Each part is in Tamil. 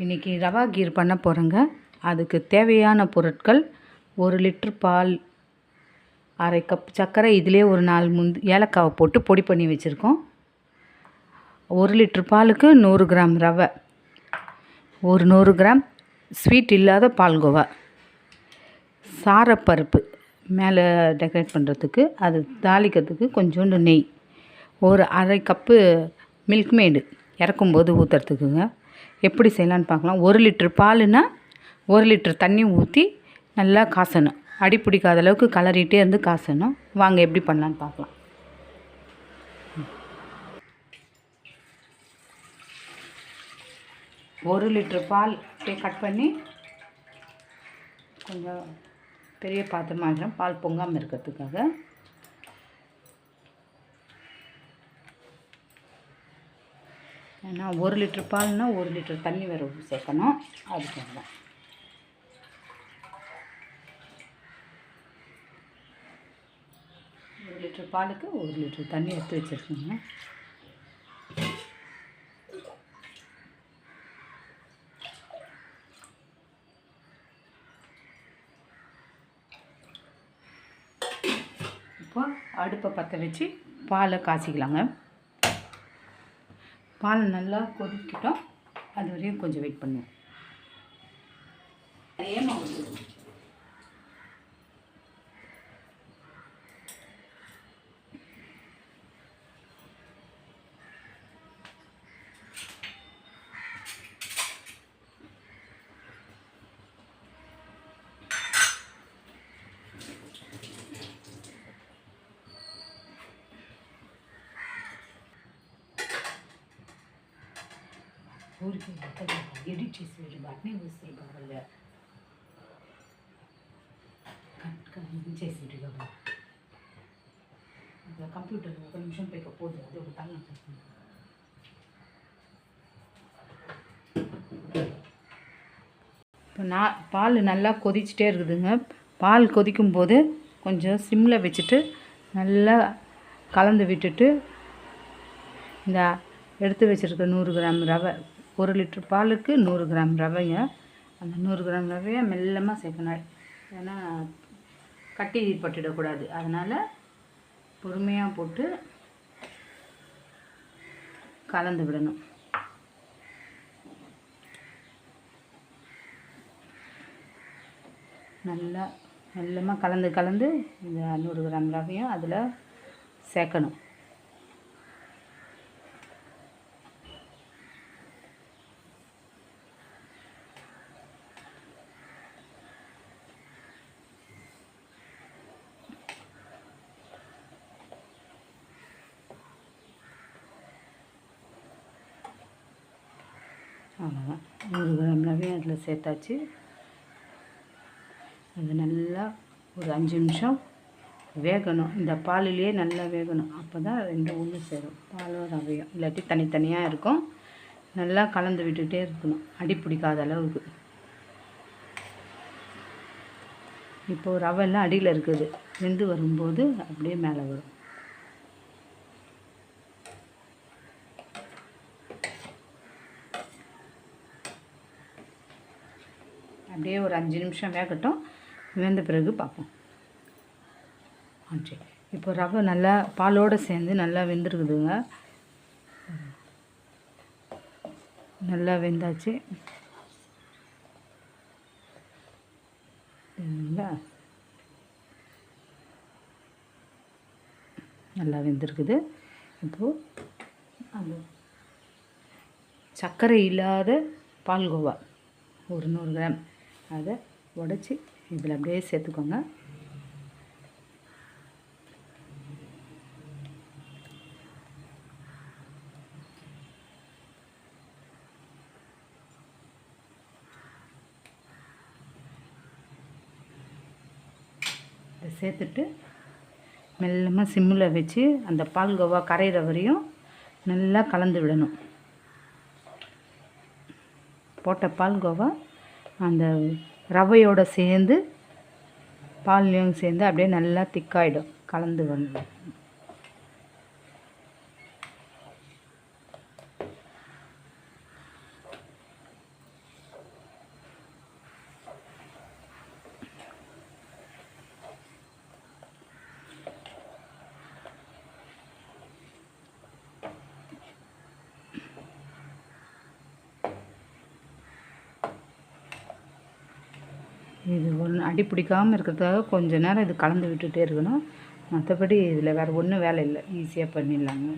இன்றைக்கி ரவா கீர் பண்ண போகிறேங்க. அதுக்கு தேவையான பொருட்கள் 1 லிட்டர் பால், அரை கப் சர்க்கரை, இதிலே ஒரு 4 ஏலக்காவை போட்டு பொடி பண்ணி வச்சுருக்கோம். 1 லிட்டர் பாலுக்கு 100 கிராம் ரவை, ஒரு 100 கிராம் ஸ்வீட் இல்லாத பால்கோவா, சாரப்பருப்பு மேலே டெக்கரேட் பண்ணுறதுக்கு, அது தாளிக்கிறதுக்கு கொஞ்சோண்டு நெய், ஒரு அரை கப்பு மில்க் மேடு இறக்கும்போது ஊற்றுறதுக்குங்க. எப்படி செய்யலான்னு பார்க்கலாம். 1 லிட்டர் பாலுன்னா 1 லிட்டர் தண்ணி ஊற்றி நல்லா காசணும். அடி பிடிக்காத அளவுக்கு கலரிகிட்டே இருந்து காசணும். வாங்க எப்படி பண்ணலான்னு பார்க்கலாம். ஒரு லிட்டர் பால் கட் பண்ணி கொஞ்சம் பெரிய பாத்திரமாக பால் பொங்காமல் இருக்கிறதுக்காக ஏன்னா 1 லிட்டர் பால்னால் 1 லிட்டர் தண்ணி வேறு சேர்க்கணும். அதுக்காக 1 லிட்டர் பாலுக்கு 1 லிட்டர் தண்ணி எடுத்து வச்சுருக்கோங்க. இப்போ அடுப்பை பற்ற வச்சு பாலை காய்ச்சிக்கலாங்க. பால் நல்லா கொதிக்கிட்டோம். அது வரையும் கொஞ்சம் வெயிட் பண்ணுவோம். ఊరికి ఎడిట్ చేసి వాటిని వస్తాయి కావాలి చేసేది కదా. కంప్యూటర్ 1 నిమిషం పైకపోదు, అది ఒక తల இப்போ பால் நல்லா கொதிச்சுட்டே இருக்குதுங்க. பால் கொதிக்கும்போது கொஞ்சம் சிம்மில் வச்சுட்டு நல்லா கலந்து விட்டுட்டு இந்த எடுத்து வச்சுருக்க 100 கிராம் ரவை, 1 லிட்டர் பாலுக்கு 100 கிராம் ரவைங்க. அந்த 100 கிராம் ரவையை மெல்லமாக சேர்க்கணும். ஏன்னா கட்டி பட்டுடக்கூடாது. அதனால் பொறுமையாக போட்டு கலந்து விடணும். நல்லா மெல்லமாக கலந்து இந்த 100 கிராம் ரவையும் அதில் சேர்க்கணும். அவ்வளோதான். 100 கிராம் ரவையும் அதில் சேர்த்தாச்சு. அது நல்லா ஒரு 5 நிமிஷம் வேகணும். இந்த பாலிலேயே நல்லா வேகணும். அப்போ தான் 2 ஒன்று சேரும், பாலும் ரவையும். இல்லாட்டி தனித்தனியாக இருக்கும். நல்லா கலந்து விட்டுகிட்டே இருக்கணும், அடி பிடிக்காத அளவுக்கு. இப்போது ரவைலாம் அடியில் இருக்குது. வெந்து வரும்போது அப்படியே மேலே வரும். அப்படியே ஒரு 5 நிமிஷம் வேகட்டும். வெந்த பிறகு பார்ப்போம். சரி, இப்போ ரவை நல்லா பாலோடு சேர்ந்து நல்லா வெந்துருக்குதுங்க. நல்லா வெந்தாச்சு. நல்லா வெந்திருக்குது. இப்போது அந்த சர்க்கரை இல்லாத பால்கோவா ஒரு 100 கிராம் அதை உடச்சி இதில் அப்படியே சேர்த்துக்கோங்க. இதை சேர்த்துட்டு மெல்லமாக சிம்மில் வச்சு அந்த பால்கோவா கரையிற வரையும் நல்லா கலந்து விடணும். போட்ட பால்கோவா அந்த ரவையோடு சேர்ந்து பால்லையும் சேர்ந்து அப்படியே நல்லா திக்காயிடும். கலந்து வந்து இது ஒன்று அடி பிடிக்காமல் இருக்கிறதுக்காக கொஞ்ச நேரம் இது கலந்து விட்டுட்டே இருக்கணும். மற்றபடி இதில் வேறு ஒன்றும் வேலை இல்லை, ஈஸியாக பண்ணிடலாங்க.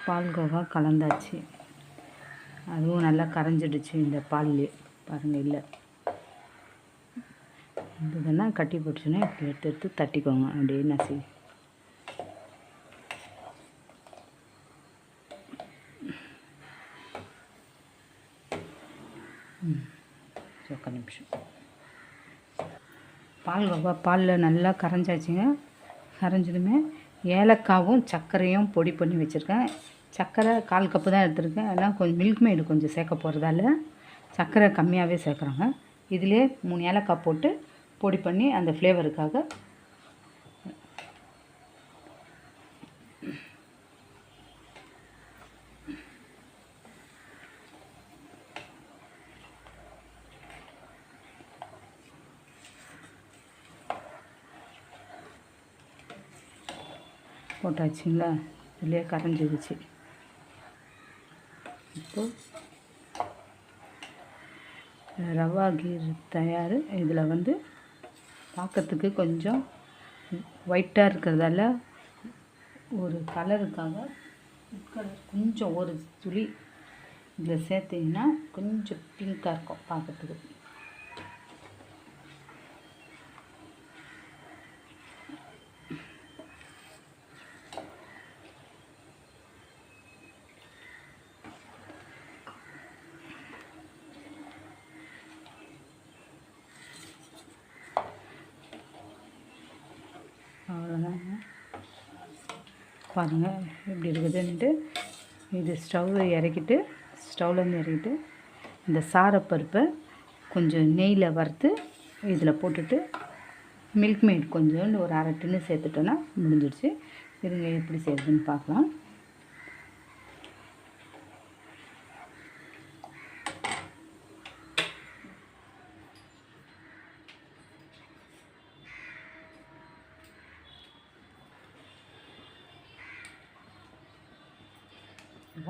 பால்கோவா கலந்தாச்சு, அதுவும் நல்லா கரைஞ்சிடுச்சு இந்த பால்லே பாருங்கள். இல்லை இதெல்லாம் கட்டி போட்டுச்சுன்னா இப்படி எடுத்து எடுத்து தட்டிக்கோங்க, அப்படியே நசி. ஒரு நிமிஷம். பால்கோவா பாலில் நல்லா கரைஞ்சாச்சுங்க. கரைஞ்சதுமே ஏலக்காவும் சர்க்கரையும் பொடி பண்ணி வச்சுருக்கேன். சர்க்கரை 1/4 கப்பு தான் எடுத்துருக்கேன். எல்லாம் கொஞ்சம் மில்க் மேடு கொஞ்சம் சேர்க்க போகிறதால சர்க்கரை கம்மியாகவே சேர்க்குறாங்க. இதிலே 3 ஏலக்காய் போட்டு பொடி பண்ணி அந்த ஃப்ளேவருக்காக போட்டாச்சுங்களா. இதுலேயே கரைஞ்சிடுச்சு. இப்போது ரவா கீர் தயார். இதில் வந்து பார்க்கறதுக்கு கொஞ்சம் ஒயிட்டாக இருக்கிறதால ஒரு கலருக்காக கலர் கொஞ்சம் ஒரு துளி இதில் சேர்த்திங்கன்னா கொஞ்சம் பிங்க்காக இருக்கும் பார்க்கறதுக்கு. அவ்வளோதாங்க. பாருங்கள் எப்படி இருக்குதுன்ட்டு. இது ஸ்டவ்லேருந்து இறக்கிட்டு இந்த சாரப்பருப்பை கொஞ்சம் நெய்யில் வறுத்து இதில் போட்டுட்டு மில்க் மேட் கொஞ்சோண்டு ஒரு 1/2 டின்னு சேர்த்துட்டோன்னா முடிஞ்சிடுச்சு. இருங்க எப்படி செய்யுதுன்னு பார்க்கலாம்.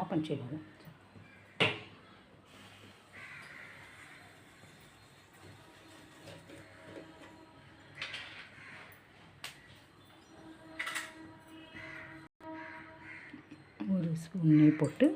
ஓப்பன் செய்யணும். ஒரு ஸ்பூன் நெய் போட்டு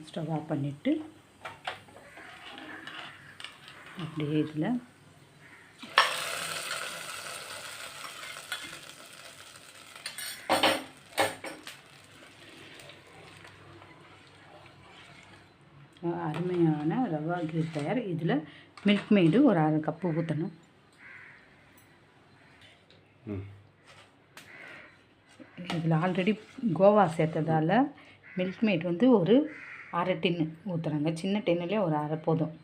ஸ்டவ் ஆஃப் பண்ணிவிட்டு அப்படியே இதில் அருமையான ரவா கீர் தயார். இதில் மில்க் மேடு ஒரு 1/2 கப்பு ஊற்றணும். இதில் ஆல்ரெடி கோவா சேர்த்ததால் மில்க் மேட் வந்து ஒரு 1/2 டின்னு ஊற்றுறாங்க. சின்ன டின்னுலேயே ஒரு 1/2 போதும்.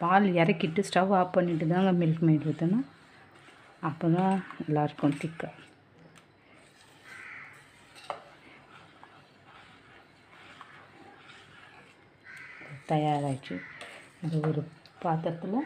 பால் இறக்கிட்டு ஸ்டவ் ஆஃப் பண்ணிவிட்டு தாங்க மில்க் மேட் ஊற்றணும். அப்போ தான் நல்லாயிருக்கும் திக்காக. தயாராகிடுச்சு. இது ஒரு பாத்திரத்தில்